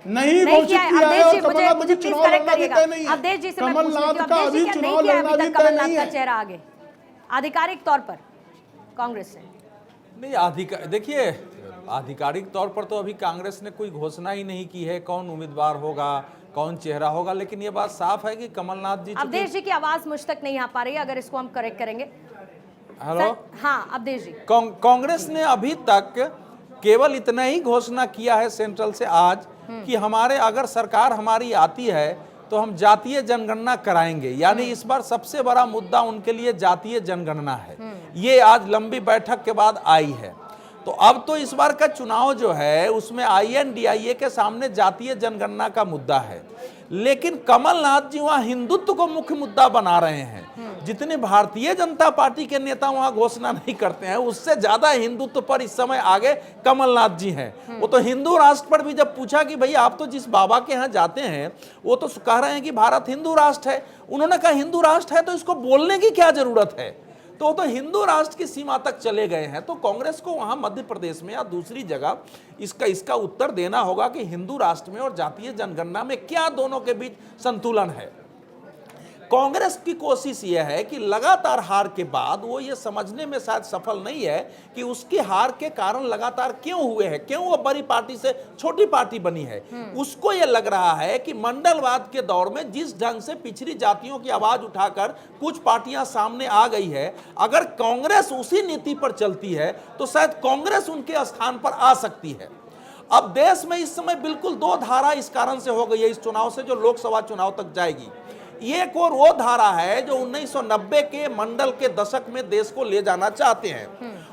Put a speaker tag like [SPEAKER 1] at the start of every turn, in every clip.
[SPEAKER 1] नहीं
[SPEAKER 2] नहीं
[SPEAKER 1] घोषित
[SPEAKER 2] किया है।
[SPEAKER 1] किया है
[SPEAKER 2] अवधेश
[SPEAKER 1] और
[SPEAKER 2] जी, मुझे
[SPEAKER 1] कमलनाथ
[SPEAKER 2] मुझे
[SPEAKER 1] अभी
[SPEAKER 2] प्लीज
[SPEAKER 1] चुनाव
[SPEAKER 2] करेक्ट
[SPEAKER 1] लड़ना भी
[SPEAKER 2] करिएगा।
[SPEAKER 1] तय नहीं है।
[SPEAKER 2] अवधेश जी से मैं पूछ रही
[SPEAKER 1] कमलनाथ
[SPEAKER 2] हूँ,
[SPEAKER 1] का
[SPEAKER 2] अवधेश जी
[SPEAKER 1] अभी
[SPEAKER 2] क्या नहीं
[SPEAKER 1] चुनाव
[SPEAKER 2] किया
[SPEAKER 1] लड़ना
[SPEAKER 2] अभी
[SPEAKER 1] भी
[SPEAKER 2] तक
[SPEAKER 1] तय
[SPEAKER 2] कमलनाथ
[SPEAKER 1] नहीं
[SPEAKER 2] का
[SPEAKER 1] है।
[SPEAKER 2] चेहरा आगे आधिकारिक तौर पर कांग्रेस से?
[SPEAKER 3] नहीं, देखिए आधिकारिक तौर पर तो अभी कांग्रेस ने कोई घोषणा ही नहीं की है कौन उम्मीदवार होगा, कौन चेहरा होगा, लेकिन ये बात साफ है कि कमलनाथ जी
[SPEAKER 2] अवधेश जी की आवाज मुझ तक नहीं आ पा रही है, अगर इसको हम करेक्ट करेंगे।
[SPEAKER 3] हेलो,
[SPEAKER 2] हाँ अवधेश जी।
[SPEAKER 3] कांग्रेस ने अभी तक केवल इतना ही घोषणा किया है सेंट्रल से आज कि हमारे अगर सरकार हमारी आती है तो हम जातीय जनगणना कराएंगे, यानी इस बार सबसे बड़ा मुद्दा उनके लिए जातीय जनगणना है। ये आज लंबी बैठक के बाद आई है। तो अब तो इस बार का चुनाव जो है उसमें INDIA के सामने जातीय जनगणना का मुद्दा है, लेकिन कमलनाथ जी वहां हिंदुत्व को मुख्य मुद्दा बना रहे हैं। जितने भारतीय जनता पार्टी के नेता वहां घोषणा नहीं करते हैं, उससे ज्यादा हिंदुत्व पर इस समय आगे कमलनाथ जी हैं। वो तो हिंदू राष्ट्र पर भी जब पूछा कि भाई आप तो जिस बाबा के यहाँ जाते हैं वो तो कह रहे हैं कि भारत हिंदू राष्ट्र है, उन्होंने कहा हिंदू राष्ट्र है तो इसको बोलने की क्या जरूरत है, तो हिंदू राष्ट्र की सीमा तक चले गए हैं। तो कांग्रेस को वहां मध्य प्रदेश में या दूसरी जगह इसका उत्तर देना होगा कि हिंदू राष्ट्र में और जातीय जनगणना में क्या दोनों के बीच संतुलन है। कांग्रेस की कोशिश यह है कि लगातार हार के बाद वो ये समझने में शायद सफल नहीं है कि उसकी हार के कारण लगातार क्यों हुए हैं, क्यों वो बड़ी पार्टी से छोटी पार्टी बनी है। उसको ये लग रहा है कि मंडलवाद के दौर में जिस ढंग से पिछड़ी जातियों की आवाज उठाकर कुछ पार्टियां सामने आ गई है, अगर कांग्रेस उसी नीति पर चलती है तो शायद कांग्रेस उनके स्थान पर आ सकती है। अब देश में इस समय बिल्कुल दो धारा इस कारण से हो गई है इस चुनाव से, जो लोकसभा चुनाव तक जाएगी। एक और वो धारा है जो 1990 के मंडल के दशक में देश को ले जाना चाहते हैं।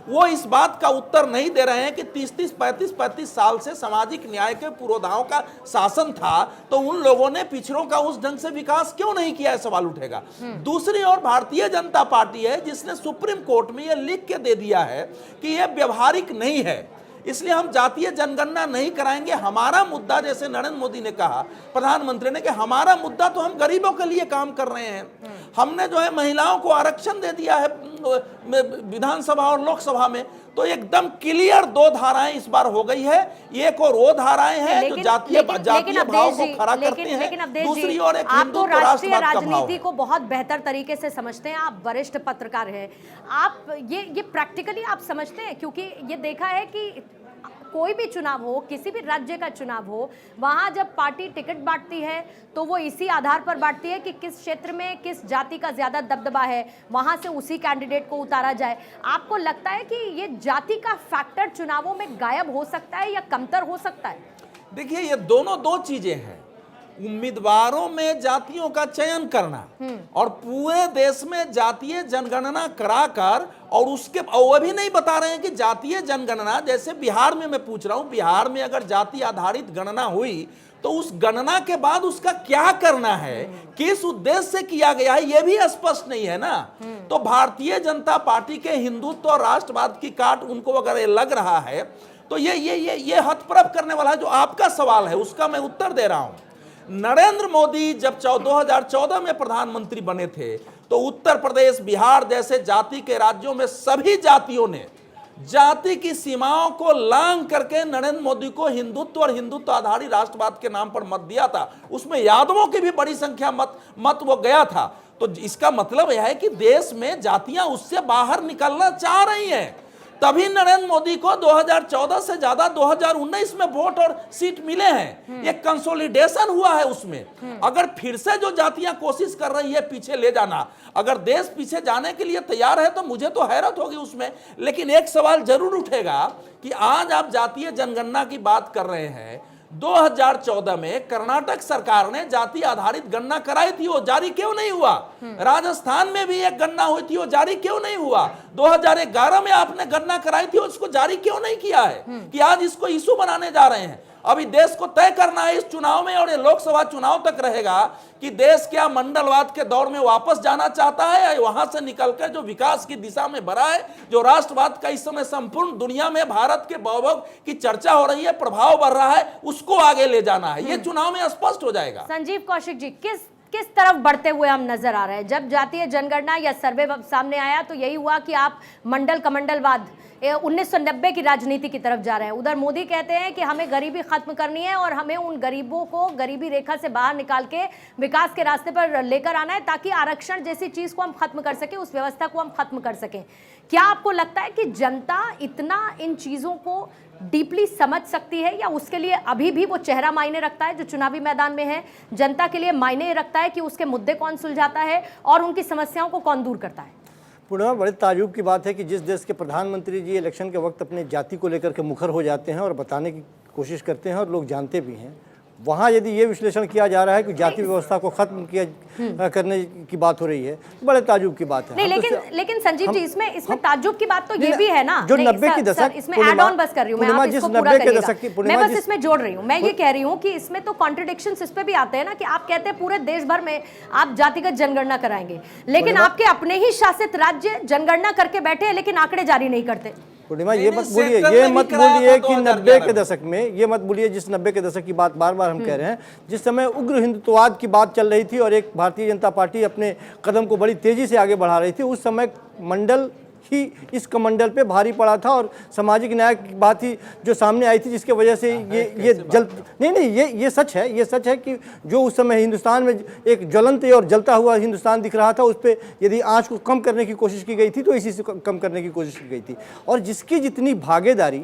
[SPEAKER 3] वो इस बात का उत्तर नहीं दे रहे हैं कि 30-30, 35-35 साल से सामाजिक न्याय के पुरोधाओं का शासन था, तो उन लोगों ने पिछड़ों का उस ढंग से विकास क्यों नहीं किया है, सवाल उठेगा। दूसरी ओर भारतीय जनता पार्टी है जिसने सुप्रीम कोर्ट में यह लिख के दे दिया है कि यह व्यवहारिक नहीं है, इसलिए हम जातीय जनगणना नहीं कराएंगे। हमारा मुद्दा, जैसे नरेंद्र मोदी ने कहा, प्रधानमंत्री ने, कि हमारा मुद्दा तो हम गरीबों के लिए काम कर रहे हैं। हमने जो है महिलाओं को आरक्षण दे दिया है विधानसभा और लोकसभा में। तो एकदम क्लियर दो धाराएं इस बार हो गई है। एक और वो धाराएं हैं जो जातीय भाव को खड़ा करते हैं, दूसरी ओर एक हिंदू
[SPEAKER 2] राष्ट्रीय राजनीति को बहुत बेहतर तरीके से समझते हैं, आप वरिष्ठ पत्रकार हैं, आप ये प्रैक्टिकली आप समझते हैं, क्योंकि ये देखा है कि कोई भी चुनाव हो, किसी भी राज्य का चुनाव हो, वहां जब पार्टी टिकट बांटती है तो वो इसी आधार पर बांटती है कि किस क्षेत्र में किस जाति का ज्यादा दबदबा है, वहां से उसी कैंडिडेट को उतारा जाए। आपको लगता है कि ये जाति का फैक्टर चुनावों में गायब हो सकता है या कमतर हो सकता है?
[SPEAKER 3] देखिए, ये दोनों दो चीजें हैं। उम्मीदवारों में जातियों का चयन करना और पूरे देश में जातीय जनगणना कराकर, और उसके वो भी नहीं बता रहे हैं कि जातीय जनगणना, जैसे बिहार में मैं पूछ रहा हूं, बिहार में अगर जाति आधारित गणना हुई तो उस गणना के बाद उसका क्या करना है, किस उद्देश्य से किया गया है, यह भी स्पष्ट नहीं है ना। तो भारतीय जनता पार्टी के हिंदुत्व और राष्ट्रवाद की काट उनको अगर लग रहा है तो ये हतप्रभ करने वाला है। जो आपका सवाल है उसका मैं उत्तर दे रहा हूं। नरेंद्र मोदी जब 2014 में प्रधानमंत्री बने थे तो उत्तर प्रदेश, बिहार जैसे जाति के राज्यों में सभी जातियों ने जाति की सीमाओं को लांघ करके नरेंद्र मोदी को हिंदुत्व और हिंदुत्व आधारित राष्ट्रवाद के नाम पर मत दिया था। उसमें यादवों की भी बड़ी संख्या मत वो गया था। तो इसका मतलब यह है कि देश में जातियां उससे बाहर निकलना चाह रही हैं। तभी नरेंद्र मोदी को 2014 से ज्यादा 2019 में वोट और सीट मिले हैं। एक कंसोलिडेशन हुआ है उसमें। अगर फिर से जो जातियां कोशिश कर रही है पीछे ले जाना, अगर देश पीछे जाने के लिए तैयार है तो मुझे तो हैरत होगी उसमें। लेकिन एक सवाल जरूर उठेगा कि आज आप जातीय जनगणना की बात कर रहे हैं, 2014 में कर्नाटक सरकार ने जाति आधारित गणना कराई थी, वो जारी क्यों नहीं हुआ? राजस्थान में भी एक गणना हुई थी, वो जारी क्यों नहीं हुआ? 2011 में आपने गणना कराई थी, उसको जारी क्यों नहीं किया है कि आज इसको इशू बनाने जा रहे हैं? अभी देश को तय करना है इस चुनाव में, और ये लोकसभा चुनाव तक रहेगा कि देश क्या मंडलवाद के दौर में वापस जाना चाहता है या वहां से निकलकर जो विकास की दिशा में बढ़ा है, जो राष्ट्रवाद का इस समय संपूर्ण दुनिया में भारत के वैभव की चर्चा हो रही है, प्रभाव बढ़ रहा है, उसको आगे ले जाना है। ये चुनाव में स्पष्ट हो जाएगा।
[SPEAKER 2] संजीव कौशिक जी, किस तरफ बढ़ते हुए हम नजर आ रहे हैं। जब जातीय जनगणना या सर्वे सामने आया तो यही हुआ कि आप मंडल कमंडलवाद 1990 की राजनीति की तरफ जा रहे हैं। उधर मोदी कहते हैं कि हमें गरीबी खत्म करनी है और हमें उन गरीबों को गरीबी रेखा से बाहर निकाल के विकास के रास्ते पर लेकर आना है ताकि आरक्षण जैसी चीज को हम खत्म कर सकें, उस व्यवस्था को हम खत्म कर सकें। क्या आपको लगता है कि जनता इतना इन चीजों को डीपली समझ सकती है या उसके लिए अभी भी वो चेहरा मायने रखता है जो चुनावी मैदान में है? जनता के लिए मायने रखता है कि उसके मुद्दे कौन सुलझाता है और उनकी समस्याओं को कौन दूर करता है?
[SPEAKER 1] पूर्णिमा, बड़े ताज्जुब की बात है कि जिस देश के प्रधानमंत्री जी इलेक्शन के वक्त अपने जाति को लेकर के मुखर हो जाते हैं और बताने की कोशिश करते हैं और लोग जानते भी हैं, वहाँ यदि ये विश्लेषण किया जा रहा है कि जाति व्यवस्था को खत्म किया करने की बात हो रही है, तो बड़े ताज्जुब की बात है।
[SPEAKER 2] नहीं, लेकिन संजीव जी, इसमें ताज्जुब की बात तो ये भी है ना,
[SPEAKER 1] जो 90 के दशक,
[SPEAKER 2] इसमें ऐड ऑन बस कर रही हूँ मैं, आप इसको पूरा करिएगा। मैं बस इसमें जोड़ रही हूँ। मैं ये कह रही हूँ कि इसमें तो कॉन्ट्रडिक्शंस इस पे भी आते हैं ना कि आप कहते हैं पूरे देश भर में आप जातिगत जनगणना कराएंगे, लेकिन आपके अपने ही शासित राज्य जनगणना करके बैठे हैं लेकिन आंकड़े जारी नहीं करते।
[SPEAKER 1] पूर्णिमा, ये मत बोलिए कि 90 के दशक में, ये मत बोलिए जिस 90 के दशक की बात बार बार हम कह रहे हैं, जिस समय उग्र हिंदुत्ववाद की बात चल रही थी और एक भारतीय जनता पार्टी अपने कदम को बड़ी तेजी से आगे बढ़ा रही थी, उस समय मंडल ही इस कमंडल पे भारी पड़ा था और सामाजिक न्याय की बात ही जो सामने आई थी, जिसके वजह से ये सच है, ये सच है कि जो उस समय हिंदुस्तान में एक ज्वलंत और जलता हुआ हिंदुस्तान दिख रहा था, उस पर यदि आंच को कम करने की कोशिश की गई थी तो इसी से कम करने की कोशिश की गई थी। और जिसकी जितनी भागीदारी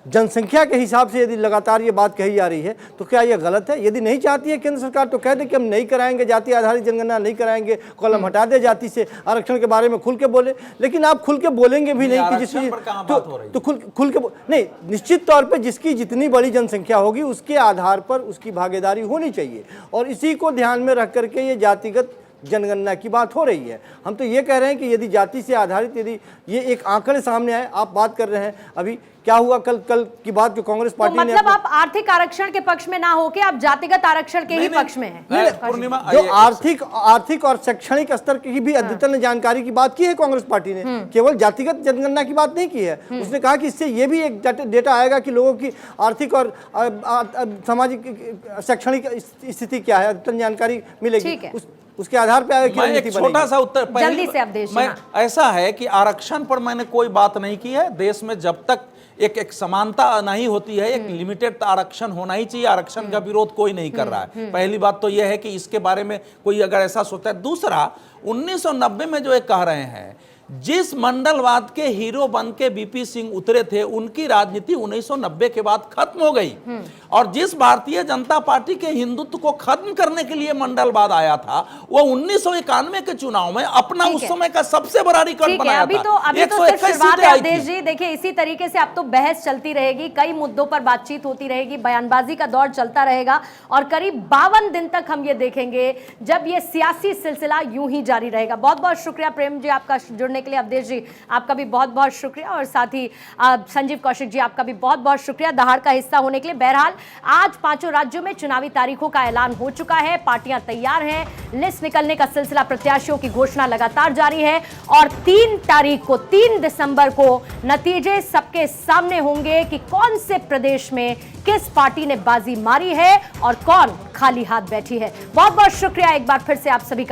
[SPEAKER 1] जनसंख्या के हिसाब से यदि लगातार ये बात कही जा रही है तो क्या ये गलत है? यदि नहीं चाहती है केंद्र सरकार तो कह दे कि हम नहीं कराएंगे, जाति आधारित जनगणना नहीं कराएंगे, कॉलम हटा दे, जाति से आरक्षण के बारे में खुल के बोले। लेकिन आप खुल के बोलेंगे भी नहीं कि जिसकी तो खुल के नहीं, निश्चित तौर पर जिसकी जितनी बड़ी जनसंख्या होगी उसके आधार पर उसकी भागीदारी होनी चाहिए और इसी को ध्यान में रख करके ये जातिगत जनगणना की बात हो रही है। हम तो ये कह रहे हैं कि यदि जाति से आधारित यदि ये एक आंकड़े सामने आए, आप बात कर रहे हैं अभी क्या हुआ कल की बात जो कांग्रेस पार्टी
[SPEAKER 2] तो मतलब आप आर्थिक आरक्षण के पक्ष में ना होके आप जातिगत आरक्षण के ही पक्ष में हैं।
[SPEAKER 1] जो आर्थिक और शैक्षणिक स्तर की भी अद्यतन जानकारी की बात की है कांग्रेस पार्टी ने, केवल जातिगत जनगणना की बात नहीं की है। उसने कहा कि इससे ये भी एक डेटा आएगा कि लोगों की आर्थिक और सामाजिक शैक्षणिक स्थिति क्या है, अद्यतन जानकारी मिलेगी, उसके आधार पे आगे
[SPEAKER 3] मैं एक छोटा सा उत्तर
[SPEAKER 2] जल्दी से अवधेश,
[SPEAKER 3] ऐसा है कि आरक्षण पर मैंने कोई बात नहीं की है। देश में जब तक एक समानता नहीं होती है, एक लिमिटेड आरक्षण होना ही चाहिए। आरक्षण का विरोध कोई नहीं कर रहा है। पहली बात तो यह है कि इसके बारे में कोई अगर ऐसा सोचता है। दूसरा, 1990 में जो एक कह रहे हैं, जिस मंडलवाद के हीरो बन के बीपी सिंह उतरे थे उनकी राजनीति 1990 के बाद खत्म हो गई और जिस भारतीय जनता पार्टी के हिंदुत्व को खत्म करने के लिए मंडलवाद आया था वो 1991 के चुनाव में अपना उस समय का सबसे बड़ा रिकॉर्ड बनाया
[SPEAKER 2] अभी तो सिर्फ शुरुआत है अवधेश जी। देखिए, इसी तरीके से अब तो बहस चलती रहेगी, कई मुद्दों पर बातचीत होती रहेगी, बयानबाजी का दौर चलता रहेगा और करीब 52 दिन तक हम ये देखेंगे जब ये सियासी सिलसिला यूं ही जारी रहेगा। बहुत बहुत शुक्रिया प्रेम जी आपका जुड़ने के लिए। अवधेश जी आपका भी बहुत बहुत शुक्रिया और साथ ही संजीव कौशिक जी आपका भी बहुत बहुत शुक्रिया दहाड़ का हिस्सा होने के लिए। बहरहाल आज 5 राज्यों में चुनावी तारीखों का ऐलान हो चुका है, पार्टियां तैयार हैं, लिस्ट निकलने का सिलसिला, प्रत्याशियों की घोषणा लगातार जारी है और 3 तारीख को 3 दिसंबर को नतीजे सबके सामने होंगे कि कौन से प्रदेश में किस पार्टी ने बाजी मारी है और कौन खाली हाथ बैठी है। बहुत बहुत शुक्रिया एक बार फिर से आप सभी का।